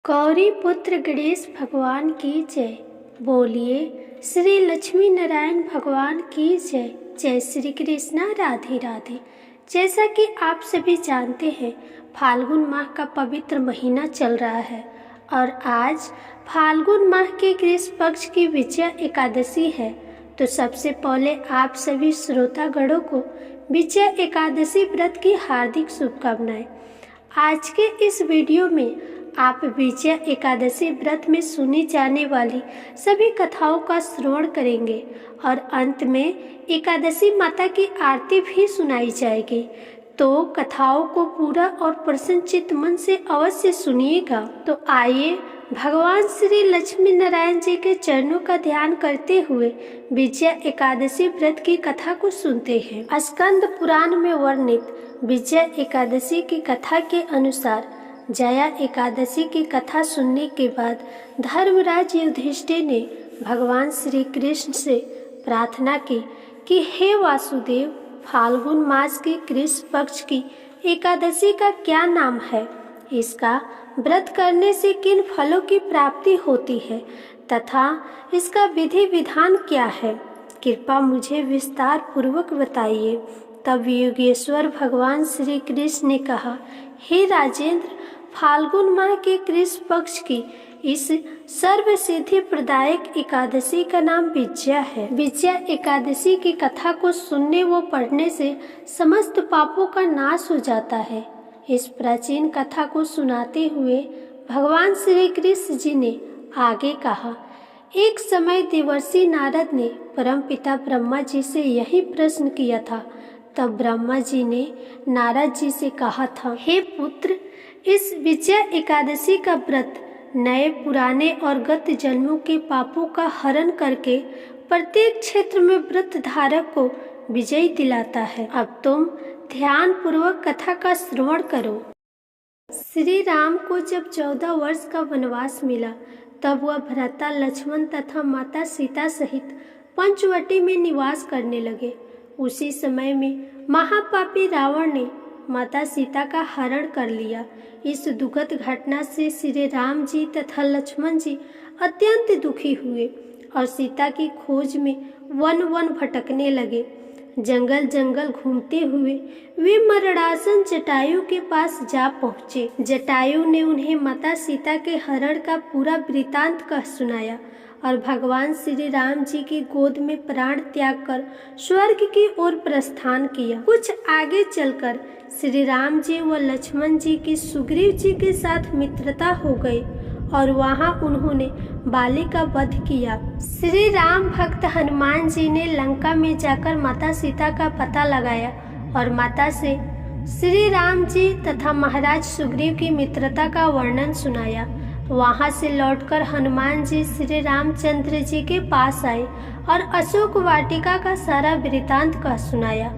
गौरी पुत्र गणेश भगवान की जय। बोलिए श्री लक्ष्मी नारायण भगवान की जय। जय श्री कृष्णा, राधे राधे। जैसा कि आप सभी जानते हैं, फाल्गुन माह का पवित्र महीना चल रहा है और आज फाल्गुन माह के कृष्ण पक्ष की विजया एकादशी है। तो सबसे पहले आप सभी श्रोतागणों को विजया एकादशी व्रत की हार्दिक शुभकामनाएं। आज के इस वीडियो में आप विजया एकादशी व्रत में सुनी जाने वाली सभी कथाओं का श्रवण करेंगे और अंत में एकादशी माता की आरती भी सुनाई जाएगी। तो कथाओं को पूरा और प्रसन्नचित्त मन से अवश्य सुनिएगा। तो आइए भगवान श्री लक्ष्मी नारायण जी के चरणों का ध्यान करते हुए विजया एकादशी व्रत की कथा को सुनते हैं। स्कंद पुराण में वर्णित विजया एकादशी की कथा के अनुसार जया एकादशी की कथा सुनने के बाद धर्मराज युधिष्ठिर ने भगवान श्री कृष्ण से प्रार्थना की कि हे वासुदेव, फाल्गुन मास की कृष्ण पक्ष की एकादशी का क्या नाम है, इसका व्रत करने से किन फलों की प्राप्ति होती है तथा इसका विधि विधान क्या है, कृपा मुझे विस्तार पूर्वक बताइए। तब योगेश्वर भगवान श्री कृष्ण ने कहा, हे राजेंद्र, फाल्गुन माह के कृष्ण पक्ष की इस सर्व सिद्धि प्रदायक एकादशी का नाम विजया है। विजया एकादशी की कथा को सुनने व पढ़ने से समस्त पापों का नाश हो जाता है। इस प्राचीन कथा को सुनाते हुए भगवान श्री कृष्ण जी ने आगे कहा, एक समय देवर्षि नारद ने परमपिता ब्रह्मा जी से यही प्रश्न किया था। तब ब्रह्मा जी ने नारद जी से कहा था, हे पुत्र, इस विजया एकादशी का व्रत नए पुराने और गत जन्मों के पापों का हरण करके प्रत्येक क्षेत्र में व्रत धारक को विजय दिलाता है। अब तुम ध्यान पूर्वक कथा का श्रवण करो। श्री राम को जब 14 वर्ष का वनवास मिला, तब वह भ्राता लक्ष्मण तथा माता सीता सहित पंचवटी में निवास करने लगे। उसी समय में महापापी रावण ने माता सीता का हरण कर लिया। इस दुखद घटना से श्री राम जी तथा लक्ष्मण जी अत्यंत दुखी हुए और सीता की खोज में वन वन भटकने लगे। जंगल जंगल घूमते हुए वे मरणासन जटायु के पास जा पहुँचे। जटायु ने उन्हें माता सीता के हरण का पूरा वृतांत कह सुनाया और भगवान श्री राम जी की गोद में प्राण त्याग कर स्वर्ग की ओर प्रस्थान किया। कुछ आगे चलकर श्री राम जी व लक्ष्मण जी की सुग्रीव जी के साथ मित्रता हो गई और वहां उन्होंने बाली का वध किया। श्री राम भक्त हनुमान जी ने लंका में जाकर माता सीता का पता लगाया और माता से श्री राम जी तथा महाराज सुग्रीव की मित्रता का वर्णन सुनाया। वहां से लौटकर हनुमान जी श्री रामचंद्र जी के पास आए और अशोक वाटिका का सारा वृतांत कह सुनाया।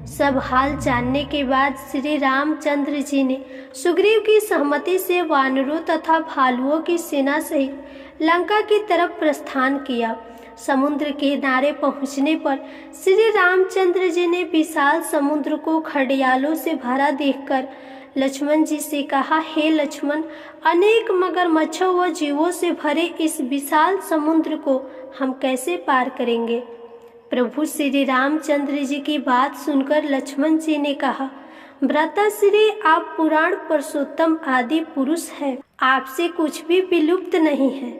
सब हाल जानने के बाद श्री रामचंद्र जी ने सुग्रीव की सहमति से वानरों तथा भालुओं की सेना सहित लंका की तरफ प्रस्थान किया। समुद्र के किनारे पहुंचने पर श्री रामचंद्र जी ने विशाल समुद्र को घड़ियालों से भरा देखकर लक्ष्मण जी से कहा, हे लक्ष्मण, अनेक मगरमच्छों व जीवों से भरे इस विशाल समुद्र को हम कैसे पार करेंगे। प्रभु श्री रामचंद्र जी की बात सुनकर लक्ष्मण जी ने कहा, भ्राताश्री, आप पुराण पुरुषोत्तम आदि पुरुष हैं, आपसे कुछ भी विलुप्त नहीं है।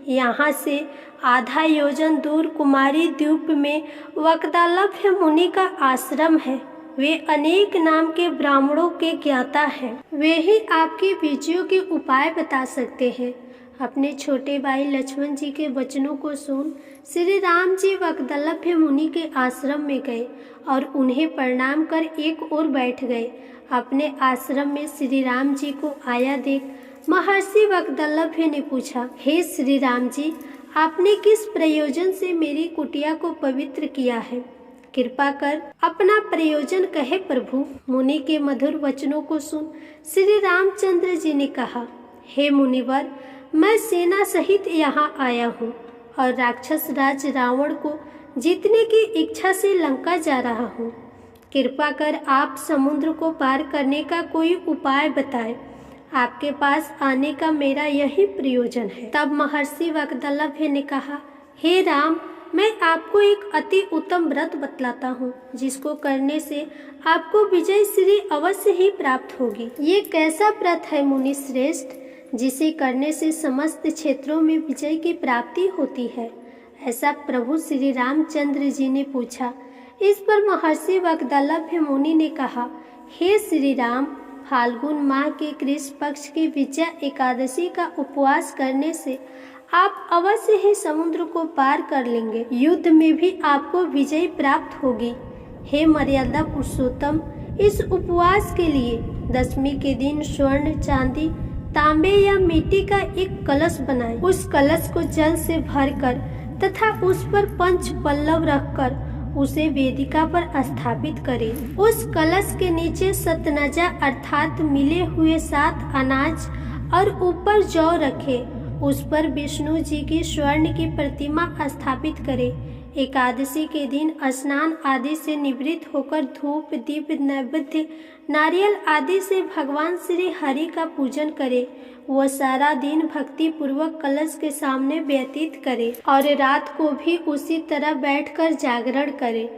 यहाँ से आधा योजन दूर कुमारी द्वीप में वक्तालभ्य मुनि का आश्रम है। वे अनेक नाम के ब्राह्मणों के ज्ञाता हैं। वे ही आपकी विजयों के उपाय बता सकते हैं। अपने छोटे भाई लक्ष्मण जी के वचनों को सुन श्री राम जी वक्तालभ्य मुनि के आश्रम में गए और उन्हें प्रणाम कर एक ओर बैठ गए। अपने आश्रम में श्री राम जी को आया देख महर्षि वक्तालभ्य ने पूछा, हे श्री राम जी, आपने किस प्रयोजन से मेरी कुटिया को पवित्र किया है? कृपा कर अपना प्रयोजन कहे प्रभु। मुनि के मधुर वचनों को सुन श्री रामचंद्र जी ने कहा, हे मुनिवर, मैं सेना सहित यहाँ आया हूँ और राक्षस राज रावण को जीतने की इच्छा से लंका जा रहा हूँ। कृपा कर आप समुद्र को पार करने का कोई उपाय बताएं। आपके पास आने का मेरा यही प्रयोजन है। तब महर्षि वाग्दलभ्य ने कहा, हे राम, मैं आपको एक अति उत्तम व्रत बतलाता हूँ, जिसको करने से आपको विजय श्री अवश्य ही प्राप्त होगी। ये कैसा व्रत है मुनि श्रेष्ठ, जिसे करने से समस्त क्षेत्रों में विजय की प्राप्ति होती है? ऐसा प्रभु श्री रामचंद्र जी ने पूछा। इस पर महर्षि वाग्दलभ्य मुनि ने कहा, हे श्री राम, फाल्गुन माह के कृष्ण पक्ष की विजया एकादशी का उपवास करने से आप अवश्य ही समुद्र को पार कर लेंगे। युद्ध में भी आपको विजय प्राप्त होगी। हे मर्यादा पुरुषोत्तम, इस उपवास के लिए दशमी के दिन स्वर्ण, चांदी, तांबे या मिट्टी का एक कलश बनाएं। उस कलश को जल से भरकर तथा उस पर पंच पल्लव रखकर उसे वेदिका पर स्थापित करें। उस कलश के नीचे सतनजा अर्थात मिले हुए 7 अनाज और ऊपर जौ रखें। उस पर विष्णु जी की स्वर्ण की प्रतिमा स्थापित करें। एकादशी के दिन स्नान आदि से निवृत्त होकर धूप, दीप, नैवेद्य, नारियल आदि से भगवान श्री हरि का पूजन करें। वह सारा दिन भक्ति पूर्वक कलश के सामने व्यतीत करे और रात को भी उसी तरह बैठकर जागरण करे।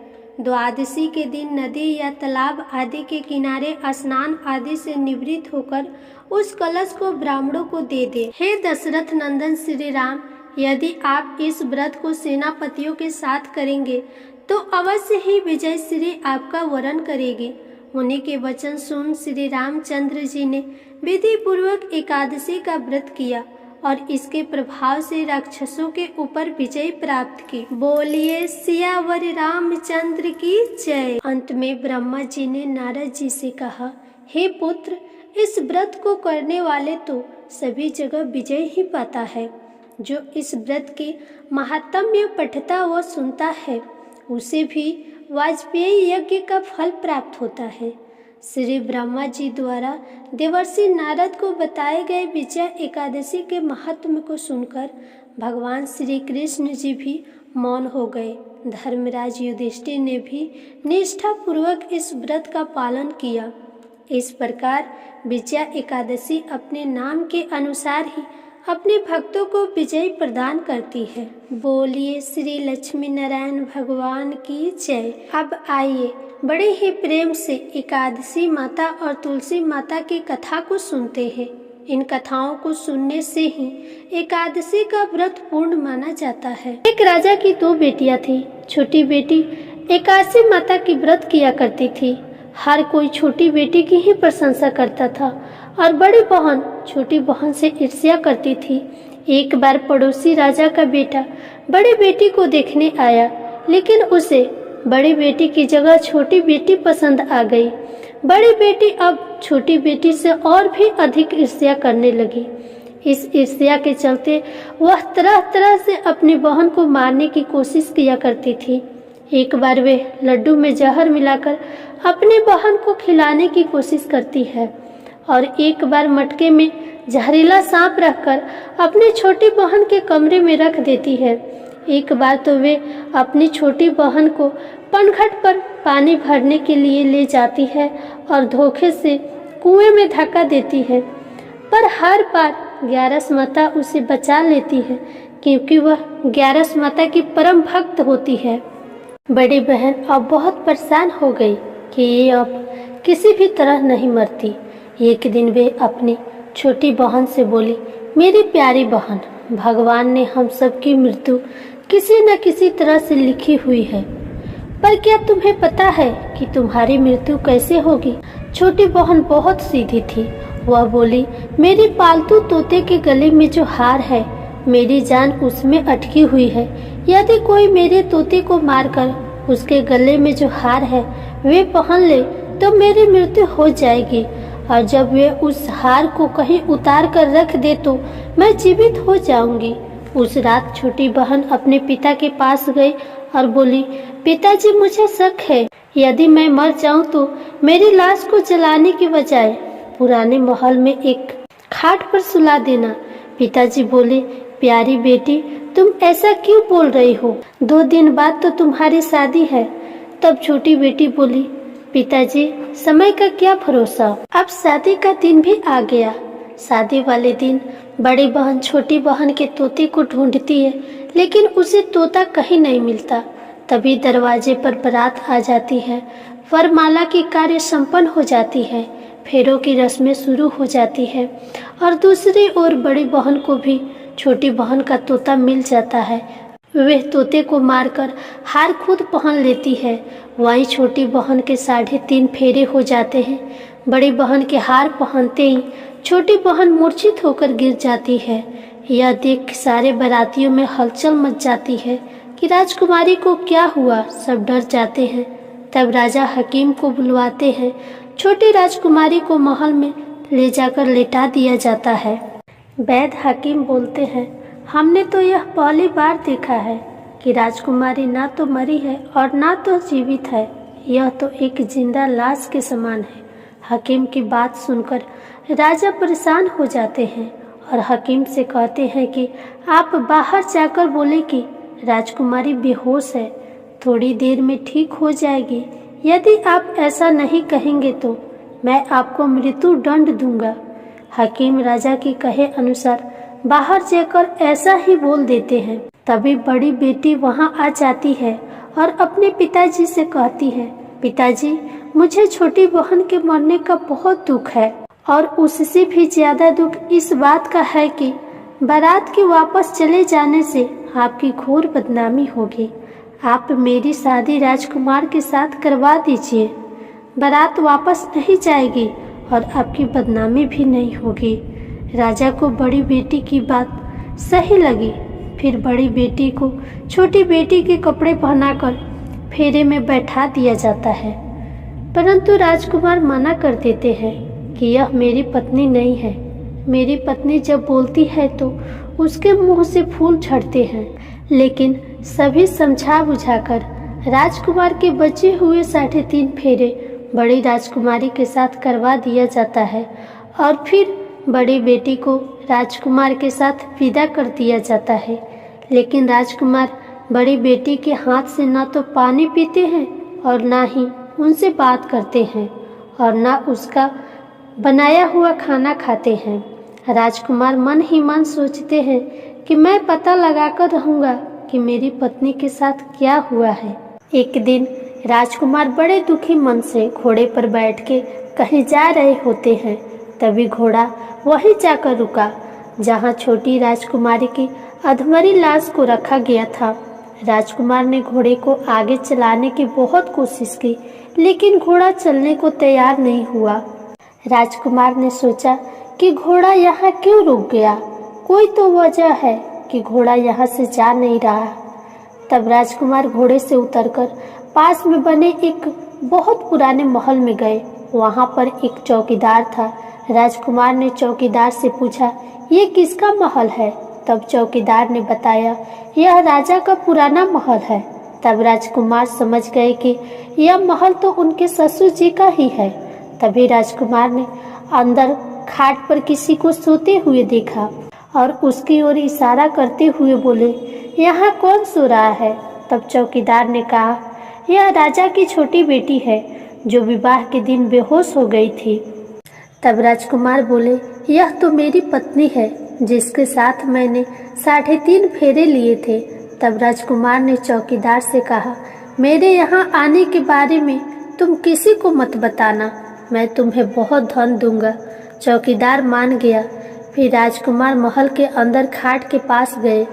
द्वादशी के दिन नदी या तालाब आदि के किनारे स्नान आदि से निवृत्त होकर उस कलश को ब्राह्मणों को दे दे। हे दशरथ नंदन श्री राम, यदि आप इस व्रत को सेनापतियों के साथ करेंगे तो अवश्य ही विजय श्री आपका वरण करेगी। उन्हीं के वचन सुन श्री रामचंद्र जी ने विधि पूर्वक एकादशी का व्रत किया और इसके प्रभाव से राक्षसों के ऊपर विजय प्राप्त की। बोलिए सियावर रामचंद्र की जय। अंत में ब्रह्मा जी ने नारद जी से कहा, हे पुत्र, इस व्रत को करने वाले तो सभी जगह विजय ही पाता है। जो इस व्रत के महात्म्य पठता व सुनता है, उसे भी वाजपेयी यज्ञ का फल प्राप्त होता है। श्री ब्रह्मा जी द्वारा देवर्षि नारद को बताए गए विजया एकादशी के महात्म्य को सुनकर भगवान श्री कृष्ण जी भी मौन हो गए। धर्मराज युधिष्ठिर ने भी निष्ठा पूर्वक इस व्रत का पालन किया। इस प्रकार विजया एकादशी अपने नाम के अनुसार ही अपने भक्तों को विजय प्रदान करती है। बोलिए श्री लक्ष्मी नारायण भगवान की जय। अब आइए बड़े ही प्रेम से एकादशी माता और तुलसी माता की कथा को सुनते हैं। इन कथाओं को सुनने से ही एकादशी का व्रत पूर्ण माना जाता है। एक राजा की 2 बेटियां थी। छोटी बेटी एकादशी माता की व्रत किया करती थी। हर कोई छोटी बेटी की ही प्रशंसा करता था और बड़ी बहन छोटी बहन से ईर्ष्या करती थी। एक बार पड़ोसी राजा का बेटा बड़ी बेटी को देखने आया, लेकिन उसे बड़ी बेटी की जगह छोटी बेटी पसंद आ गई। बड़ी बेटी अब छोटी बेटी से और भी अधिक ईर्ष्या करने लगी। इस ईर्ष्या के चलते वह तरह तरह से अपनी बहन को मारने की कोशिश किया करती थी। एक बार वे लड्डू में जहर मिलाकर अपनी बहन को खिलाने की कोशिश करती है और एक बार मटके में जहरीला सांप रखकर अपनी छोटी बहन के कमरे में रख देती है। एक बार तो वे अपनी छोटी बहन को पनघट पर पानी भरने के लिए ले जाती है और धोखे से कुएं में धक्का देती है, पर हर बार ग्यारस माता उसे बचा लेती है, क्योंकि वह ग्यारस माता की परम भक्त होती है। बड़ी बहन अब बहुत परेशान हो गई कि ये अब किसी भी तरह नहीं मरती। एक दिन वे अपनी छोटी बहन से बोली, मेरी प्यारी बहन, भगवान ने हम सबकी मृत्यु किसी न किसी तरह से लिखी हुई है, पर क्या तुम्हें पता है कि तुम्हारी मृत्यु कैसे होगी? छोटी बहन बहुत सीधी थी। वह बोली, मेरी पालतू तोते के गले में जो हार है, मेरी जान उसमें अटकी हुई है। यदि कोई मेरे तोते को मारकर उसके गले में जो हार है वे पहन ले तो मेरी मृत्यु हो जाएगी, और जब वे उस हार को कहीं उतार कर रख दे तो मैं जीवित हो जाऊंगी। उस रात छोटी बहन अपने पिता के पास गई और बोली, पिताजी, मुझे शक है, यदि मैं मर जाऊं तो मेरी लाश को जलाने की बजाय पुराने महल में एक खाट पर सुला देना। पिताजी बोले, प्यारी बेटी, तुम ऐसा क्यों बोल रही हो? 2 दिन बाद तो तुम्हारी शादी है। तब छोटी बेटी बोली, पिताजी, समय का क्या भरोसा, अब शादी का दिन भी आ गया। शादी वाले दिन बड़ी बहन छोटी बहन के तोते को ढूंढती है, लेकिन उसे तोता कहीं नहीं मिलता। तभी दरवाजे पर बारात आ जाती है। वरमाला की कार्य संपन्न हो जाती है, फेरों की रस्में शुरू हो जाती है और दूसरी ओर बड़ी बहन को भी छोटी बहन का तोता मिल जाता है। वह तोते को मारकर हार खुद पहन लेती है। वहीं छोटी बहन के 3.5 फेरे हो जाते हैं। बड़ी बहन के हार पहनते ही छोटी बहन मूर्छित होकर गिर जाती है। यह देख सारे बारातियों में हलचल मच जाती है कि राजकुमारी को क्या हुआ। सब डर जाते हैं। तब राजा हकीम को बुलवाते हैं। छोटी राजकुमारी को महल में ले जाकर लेटा दिया जाता है। वैद्य हकीम बोलते हैं, हमने तो यह पहली बार देखा है कि राजकुमारी ना तो मरी है और ना तो जीवित है। यह तो एक जिंदा लाश के समान है। हकीम की बात सुनकर राजा परेशान हो जाते हैं और हकीम से कहते हैं कि आप बाहर जाकर बोले कि राजकुमारी बेहोश है, थोड़ी देर में ठीक हो जाएगी। यदि आप ऐसा नहीं कहेंगे तो मैं आपको मृत्यु दंड दूंगा। हकीम राजा की कहे अनुसार बाहर जाकर ऐसा ही बोल देते हैं। तभी बड़ी बेटी वहां आ जाती है और अपने पिताजी से कहती है, पिताजी, मुझे छोटी बहन के मरने का बहुत दुख है और उससे भी ज्यादा दुख इस बात का है कि बारात के वापस चले जाने से आपकी घोर बदनामी होगी। आप मेरी शादी राजकुमार के साथ करवा दीजिए। बारात वापस नहीं जाएगी और आपकी बदनामी भी नहीं होगी। राजा को बड़ी बेटी की बात सही लगी। फिर बड़ी बेटी को छोटी बेटी के कपड़े पहनाकर फेरे में बैठा दिया जाता है, परंतु राजकुमार मना कर देते हैं कि यह मेरी पत्नी नहीं है। मेरी पत्नी जब बोलती है तो उसके मुंह से फूल झड़ते हैं। लेकिन सभी समझा बुझाकर राजकुमार के बचे हुए 3.5 फेरे बड़ी राजकुमारी के साथ करवा दिया जाता है और फिर बड़ी बेटी को राजकुमार के साथ विदा कर दिया जाता है। लेकिन राजकुमार बड़ी बेटी के हाथ से ना तो पानी पीते हैं और ना ही उनसे बात करते हैं और ना उसका बनाया हुआ खाना खाते हैं। राजकुमार मन ही मन सोचते हैं कि मैं पता लगाकर रहूंगा कि मेरी पत्नी के साथ क्या हुआ है। एक दिन राजकुमार बड़े दुखी मन से घोड़े पर बैठ के कहीं जा रहे होते हैं। तभी घोड़ा वहीं जाकर रुका जहां छोटी राजकुमारी की अधमरी लाश को रखा गया था। राजकुमार ने घोड़े को आगे चलाने की बहुत कोशिश की, लेकिन घोड़ा चलने को तैयार नहीं हुआ। राजकुमार ने सोचा कि घोड़ा यहाँ क्यों रुक गया, कोई तो वजह है कि घोड़ा यहाँ से जा नहीं रहा। तब राजकुमार घोड़े से उतरकर पास में बने एक बहुत पुराने महल में गए। वहाँ पर एक चौकीदार था। राजकुमार ने चौकीदार से पूछा, ये किसका महल है? तब चौकीदार ने बताया, यह राजा का पुराना महल है। तब राजकुमार समझ गए कि यह महल तो उनके ससुर जी का ही है। तभी राजकुमार ने अंदर खाट पर किसी को सोते हुए देखा और उसकी ओर इशारा करते हुए बोले, यहाँ कौन सो रहा है? तब चौकीदार ने कहा, यह राजा की छोटी बेटी है जो विवाह के दिन बेहोश हो गई थी। तब राजकुमार बोले, यह तो मेरी पत्नी है जिसके साथ मैंने 3.5 फेरे लिए थे। तब राजकुमार ने चौकीदार से कहा, मेरे यहाँ आने के बारे में तुम किसी को मत बताना, मैं तुम्हें बहुत धन दूंगा। चौकीदार मान गया। फिर राजकुमार महल के अंदर खाट के पास गए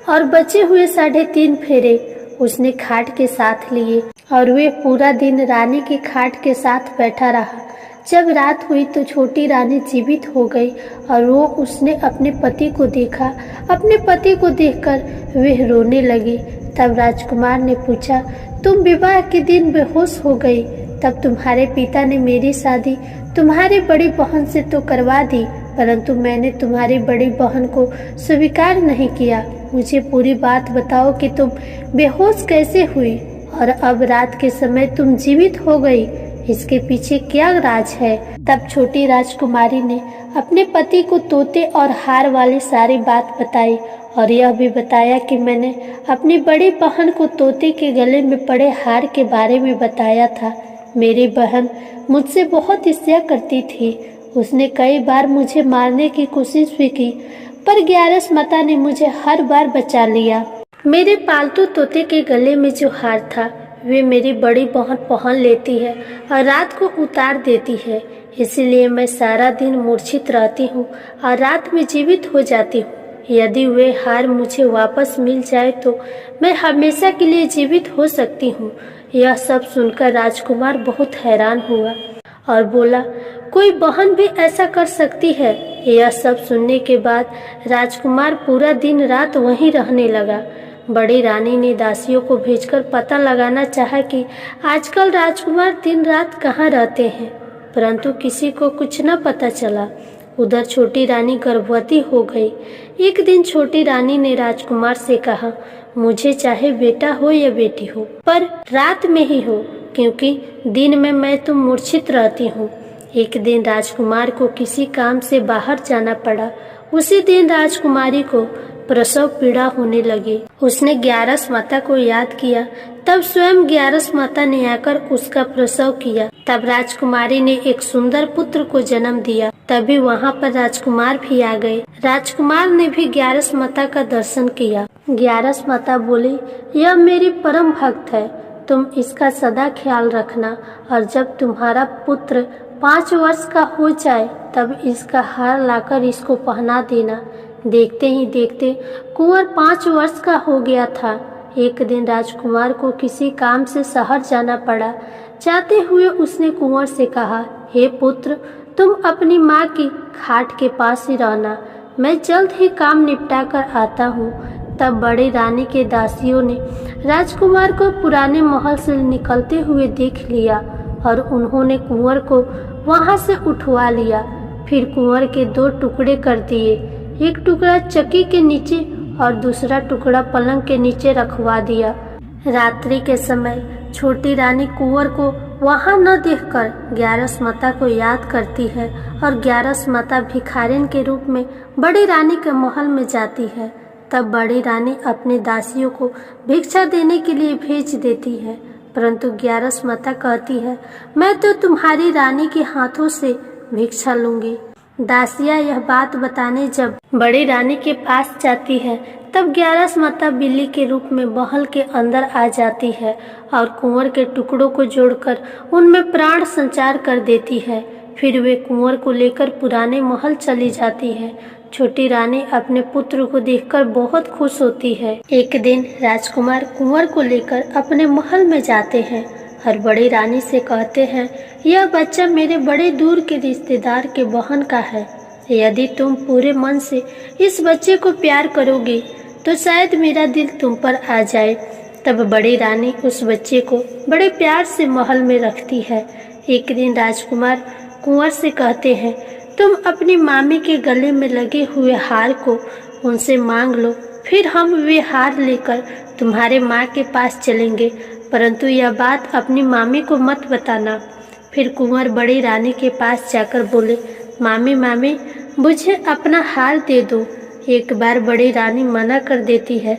और बचे हुए 3.5 फेरे उसने खाट के साथ लिए और वे पूरा दिन रानी की खाट के साथ बैठा रहा। जब रात हुई तो छोटी रानी जीवित हो गई और उसने अपने पति को देखा। अपने पति को देखकर वह रोने लगी। तब राजकुमार ने पूछा, तुम विवाह के दिन बेहोश हो गई, तब तुम्हारे पिता ने मेरी शादी तुम्हारी बड़ी बहन से तो करवा दी, परंतु मैंने तुम्हारी बड़ी बहन को स्वीकार नहीं किया। मुझे पूरी बात बताओ कि तुम बेहोश कैसे हुई और अब रात के समय तुम जीवित हो गई, इसके पीछे क्या राज है? तब छोटी राजकुमारी ने अपने पति को तोते और हार वाली सारी बात बताई और यह भी बताया कि मैंने अपनी बड़ी बहन को तोते के गले में पड़े हार के बारे में बताया था। मेरी बहन मुझसे बहुत ईर्ष्या करती थी उसने कई बार मुझे मारने की कोशिश भी की, पर ग्यारस माता ने मुझे हर बार बचा लिया। मेरे पालतू तोते के गले में जो हार था वे मेरी बड़ी बहन पहन लेती है और रात को उतार देती है, इसलिए मैं सारा दिन मूर्छित रहती हूँ और रात में जीवित हो जाती हूँ। यदि वे हार मुझे वापस मिल जाए तो मैं हमेशा के लिए जीवित हो सकती हूँ। यह सब सुनकर राजकुमार बहुत हैरान हुआ और बोला, कोई बहन भी ऐसा कर सकती है? यह सब सुनने के बाद राजकुमार पूरा दिन रात वहीं रहने लगा। बड़ी रानी ने दासियों को भेजकर पता लगाना चाहा कि आजकल राजकुमार दिन रात कहाँ रहते हैं, परंतु किसी को कुछ न पता चला। उधर छोटी रानी गर्भवती हो गई। एक दिन छोटी रानी ने राजकुमार से कहा, मुझे चाहे बेटा हो या बेटी हो, पर रात में ही हो, क्योंकि दिन में मैं तो मूर्छित रहती हूँ। एक दिन राजकुमार को किसी काम से बाहर जाना पड़ा। उसी दिन राजकुमारी को प्रसव पीड़ा होने लगी। उसने ग्यारस माता को याद किया। तब स्वयं ग्यारस माता ने आकर उसका प्रसव किया। तब राजकुमारी ने एक सुंदर पुत्र को जन्म दिया। तभी वहाँ पर राजकुमार भी आ गए। राजकुमार ने भी ग्यारस माता का दर्शन किया। ग्यारस माता बोली, यह मेरी परम भक्त है, तुम इसका सदा ख्याल रखना और जब तुम्हारा पुत्र 5 वर्ष का हो जाए तब इसका हार लाकर इसको पहना देना। देखते ही देखते कुंवर 5 वर्ष का हो गया था। एक दिन राजकुमार को किसी काम से शहर जाना पड़ा। जाते हुए उसने कुंवर से कहा, हे पुत्र, तुम अपनी माँ की खाट के पास ही रहना, मैं जल्द ही काम निपटा कर आता हूँ। तब बड़ी रानी के दासियों ने राजकुमार को पुराने महल से निकलते हुए देख लिया और उन्होंने कुंवर को वहाँ से उठवा लिया। फिर कुंवर के 2 टुकड़े कर दिए, एक टुकड़ा चक्की के नीचे और दूसरा टुकड़ा पलंग के नीचे रखवा दिया। रात्रि के समय छोटी रानी कुंवर को वहां न देखकर ग्यारस माता को याद करती है और ग्यारस माता भिखारिन के रूप में बड़ी रानी के महल में जाती है। तब बड़ी रानी अपने दासियों को भिक्षा देने के लिए भेज देती है, परंतु ग्यारस माता कहती है, मैं तो तुम्हारी रानी के हाथों से भिक्षा लूंगी। दासियां यह बात बताने जब बड़ी रानी के पास जाती है तब ग्यारस माता बिल्ली के रूप में महल के अंदर आ जाती है और कुंवर के टुकड़ों को जोड़कर उनमें प्राण संचार कर देती है। फिर वे कुंवर को लेकर पुराने महल चली जाती है। छोटी रानी अपने पुत्र को देखकर बहुत खुश होती है। एक दिन राजकुमार कुंवर को लेकर अपने महल में जाते हैं और बड़ी रानी से कहते हैं, यह बच्चा मेरे बड़े दूर के रिश्तेदार के बहन का है। यदि तुम पूरे मन से इस बच्चे को प्यार करोगे तो शायद मेरा दिल तुम पर आ जाए। तब बड़ी रानी उस बच्चे को बड़े प्यार से महल में रखती है। एक दिन राजकुमार कुंवर से कहते हैं, तुम अपनी मामी के गले में लगे हुए हार को उनसे मांग लो, फिर हम वे हार लेकर तुम्हारे माँ के पास चलेंगे, परंतु यह बात अपनी मामी को मत बताना। फिर कुंवर बड़ी रानी के पास जाकर बोले, मामी मामी मुझे अपना हार दे दो। एक बार बड़ी रानी मना कर देती है,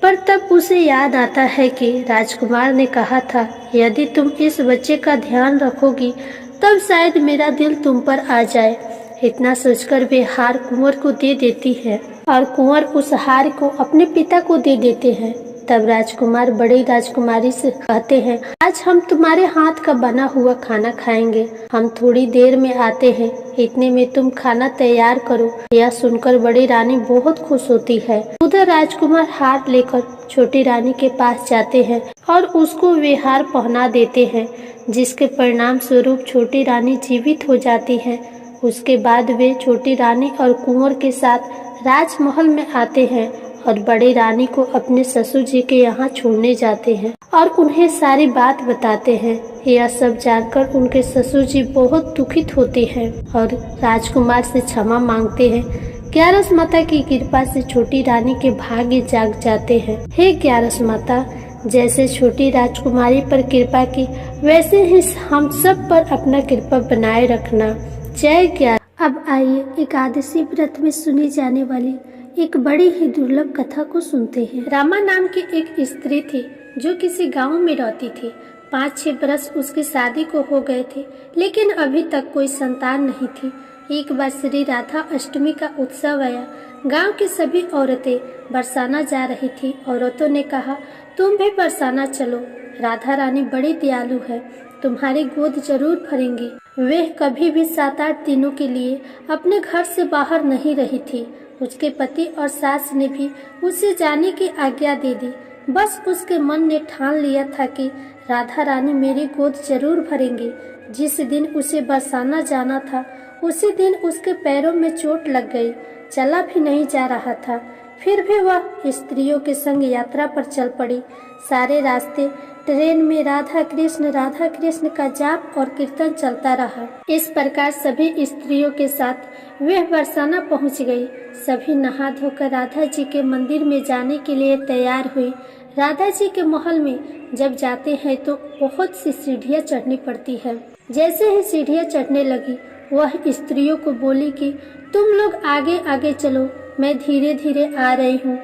पर तब उसे याद आता है कि राजकुमार ने कहा था, यदि तुम इस बच्चे का ध्यान रखोगी तब शायद मेरा दिल तुम पर आ जाए। इतना सोचकर वे हार कुंवर को दे देती है और कुंवर उस हार को अपने पिता को दे देते हैं। तब राजकुमार बड़ी राजकुमारी से कहते हैं, आज हम तुम्हारे हाथ का बना हुआ खाना खाएंगे, हम थोड़ी देर में आते हैं, इतने में तुम खाना तैयार करो। यह सुनकर बड़ी रानी बहुत खुश होती है। उधर राजकुमार हार लेकर छोटी रानी के पास जाते हैं और उसको वे हार पहना देते हैं, जिसके परिणाम स्वरूप छोटी रानी जीवित हो जाती है। उसके बाद वे छोटी रानी और कुंवर के साथ राजमहल में आते हैं और बड़ी रानी को अपने ससुर जी के यहाँ छोड़ने जाते हैं और उन्हें सारी बात बताते हैं। यह सब जानकर उनके ससुर जी बहुत दुखित होते हैं और राजकुमार से क्षमा मांगते हैं। ग्यारस माता की कृपा से छोटी रानी के भाग्य जाग जाते हैं। हे ग्यारस माता, जैसे छोटी राजकुमारी पर कृपा की, वैसे ही हम सब पर अपना कृपा बनाए रखना। जय ग्यारस। अब आइए एकादशी व्रत में सुनी जाने वाली एक बड़ी ही दुर्लभ कथा को सुनते हैं। रामा नाम की एक स्त्री थी जो किसी गांव में रहती थी। 5-6 बरस उसकी शादी को हो गए थे, लेकिन अभी तक कोई संतान नहीं थी। एक बार श्री राधा अष्टमी का उत्सव आया। गांव की सभी औरतें बरसाना जा रही थी। औरतों ने कहा, तुम भी बरसाना चलो, राधा रानी बड़ी दयालु है, तुम्हारी गोद जरूर भरेंगी। वह कभी भी 7-8 दिनों के लिए अपने घर से बाहर नहीं रही थी। उसके पति और सास ने भी उसे जाने की आज्ञा दे दी। बस उसके मन ने ठान लिया था कि राधा रानी मेरी गोद जरूर भरेंगी। जिस दिन उसे बरसाना जाना था उसी दिन उसके पैरों में चोट लग गई, चला भी नहीं जा रहा था। फिर भी वह स्त्रियों के संग यात्रा पर चल पड़ी। सारे रास्ते ट्रेन में राधा कृष्ण का जाप और कीर्तन चलता रहा। इस प्रकार सभी स्त्रियों के साथ वह बरसाना पहुंच गई। सभी नहा धोकर राधा जी के मंदिर में जाने के लिए तैयार हुई। राधा जी के महल में जब जाते हैं तो बहुत सी सीढ़ियां चढ़नी पड़ती है। जैसे ही सीढ़ियां चढ़ने लगी, वह स्त्रियों को बोली कि तुम लोग आगे आगे चलो, मैं धीरे धीरे आ रही हूँ।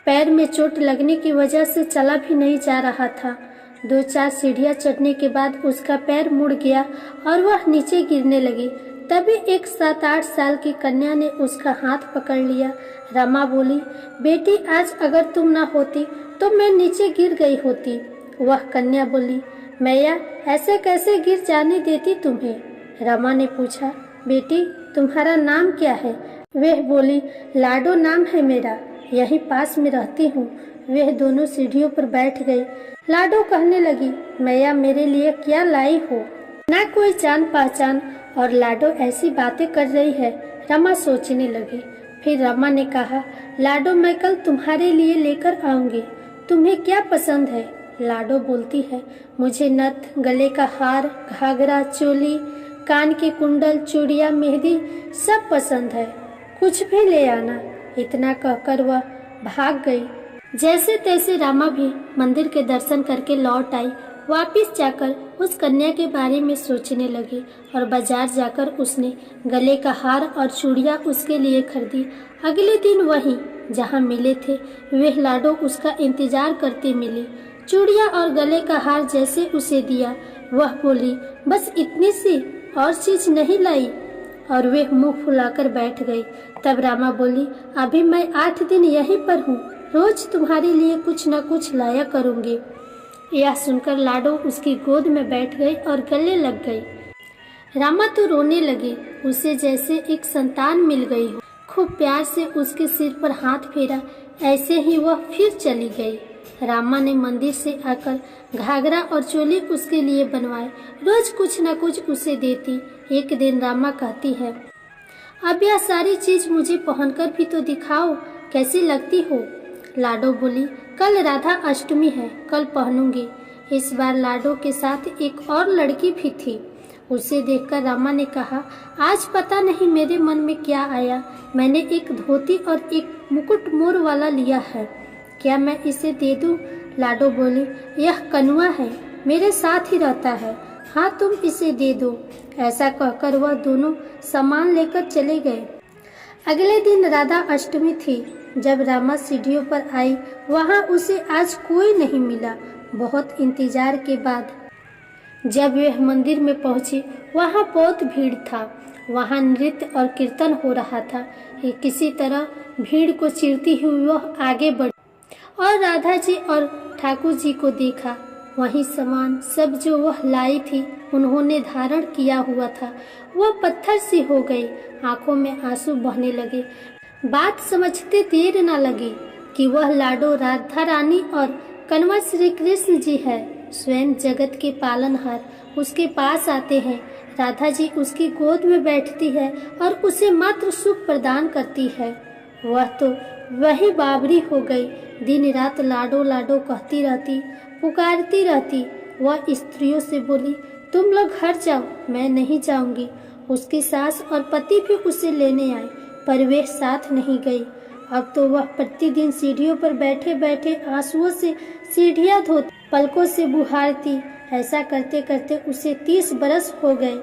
पैर में चोट लगने की वजह से चला भी नहीं जा रहा था। 2-4 सीढ़ियां चढ़ने के बाद उसका पैर मुड़ गया और वह नीचे गिरने लगी। तभी एक 7-8 साल की कन्या ने उसका हाथ पकड़ लिया। रमा बोली, बेटी आज अगर तुम ना होती तो मैं नीचे गिर गई होती। वह कन्या बोली, मैया ऐसे कैसे गिर जाने देती तुम्हें। रमा ने पूछा, बेटी तुम्हारा नाम क्या है। वह बोली, लाडो नाम है मेरा, यहीं पास में रहती हूँ। वह दोनों सीढ़ियों पर बैठ गई। लाडो कहने लगी, मैया मेरे लिए क्या लाई हो। ना कोई जान पहचान और लाडो ऐसी बातें कर रही है। रमा सोचने लगी। फिर रमा ने कहा, लाडो मैं कल तुम्हारे लिए लेकर आऊंगी, तुम्हें क्या पसंद है। लाडो बोलती है, मुझे नथ, गले का हार, घाघरा, चोली, कान के कुंडल, चूड़ियां, मेहंदी सब पसंद है, कुछ भी ले आना। इतना कहकर वह भाग गई। जैसे तैसे रामा भी मंदिर के दर्शन करके लौट आई। वापिस जाकर उस कन्या के बारे में सोचने लगी और बाजार जाकर उसने गले का हार और चूड़ियां उसके लिए खरीदी। अगले दिन वहीं जहां मिले थे वह लाडो उसका इंतजार करती मिली। चूड़ियां और गले का हार जैसे उसे दिया, वह बोली, बस इतनी सी और चीज नहीं लाई, और वह मुंह फुलाकर बैठ गई। तब रामा बोली, अभी मैं 8 दिन यहीं पर हूँ, रोज तुम्हारे लिए कुछ न कुछ लाया करूँगी। यह सुनकर लाडो उसकी गोद में बैठ गई और गले लग गई। रामा तो रोने लगे, उसे जैसे एक संतान मिल गई हो। खूब प्यार से उसके सिर पर हाथ फेरा, ऐसे ही वह फिर चली गई। रामा ने मंदिर से आकर घाघरा और चोली उसके लिए बनवाए, रोज कुछ न कुछ उसे देती। एक दिन रामा कहती है, अब यह सारी चीज मुझे पहनकर भी तो दिखाओ, कैसी लगती हो। लाडो बोली, कल राधा अष्टमी है, कल पहनूंगी। इस बार लाडो के साथ एक और लड़की भी थी। उसे देखकर रामा ने कहा, आज पता नहीं मेरे मन में क्या आया, मैंने एक धोती और एक मुकुट मोर वाला लिया है, क्या मैं इसे दे दूं? लाडो बोली, यह कनुआ है, मेरे साथ ही रहता है, हाँ तुम इसे दे दो। ऐसा कहकर वह दोनों सामान लेकर चले गए। अगले दिन राधा अष्टमी थी। जब रामा सीढ़ियों पर आई, वहाँ उसे आज कोई नहीं मिला। बहुत इंतजार के बाद जब वह मंदिर में पहुंची, वहाँ बहुत भीड़ था। वहाँ नृत्य और कीर्तन हो रहा था। किसी तरह भीड़ को चीरती हुई वह आगे बढ़ी और राधा जी और ठाकुर जी को देखा। वही सामान सब जो वह लाई थी उन्होंने धारण किया हुआ था। वह पत्थर सी हो गई, आंखों में आंसू बहने लगे। बात समझते देर न लगी कि वह लाडो राधा रानी और कन्वा श्री कृष्ण जी है। स्वयं जगत के पालनहार उसके पास आते हैं। राधा जी उसकी गोद में बैठती है और उसे मात्र सुख प्रदान करती है। वह तो वही बावरी हो गई। दिन रात लाडो लाडो कहती रहती, पुकारती रहती। वह स्त्रियों से बोली, तुम लोग घर जाओ, मैं नहीं जाऊंगी। उसकी सास और पति भी उसे लेने आए, पर वे साथ नहीं गई। अब तो वह प्रतिदिन सीढ़ियों पर बैठे बैठे आंसुओं से सीढ़ियां धोती, पलकों से बुहारती। ऐसा करते करते उसे 30 बरस हो गए।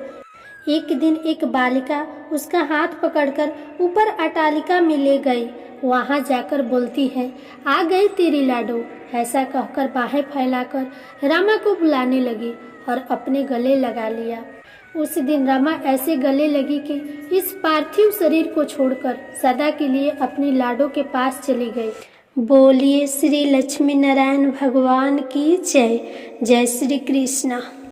एक दिन एक बालिका उसका हाथ पकड़कर ऊपर अटालिका में ले गई। वहां जाकर बोलती है, आ गई तेरी लाडो। ऐसा कहकर बाहें फैलाकर रामा को बुलाने लगी और अपने गले लगा लिया। उस दिन रमा ऐसे गले लगी कि इस पार्थिव शरीर को छोड़कर सदा के लिए अपनी लाडो के पास चली गई। बोलिए श्री लक्ष्मी नारायण भगवान की जय। जय श्री कृष्णा।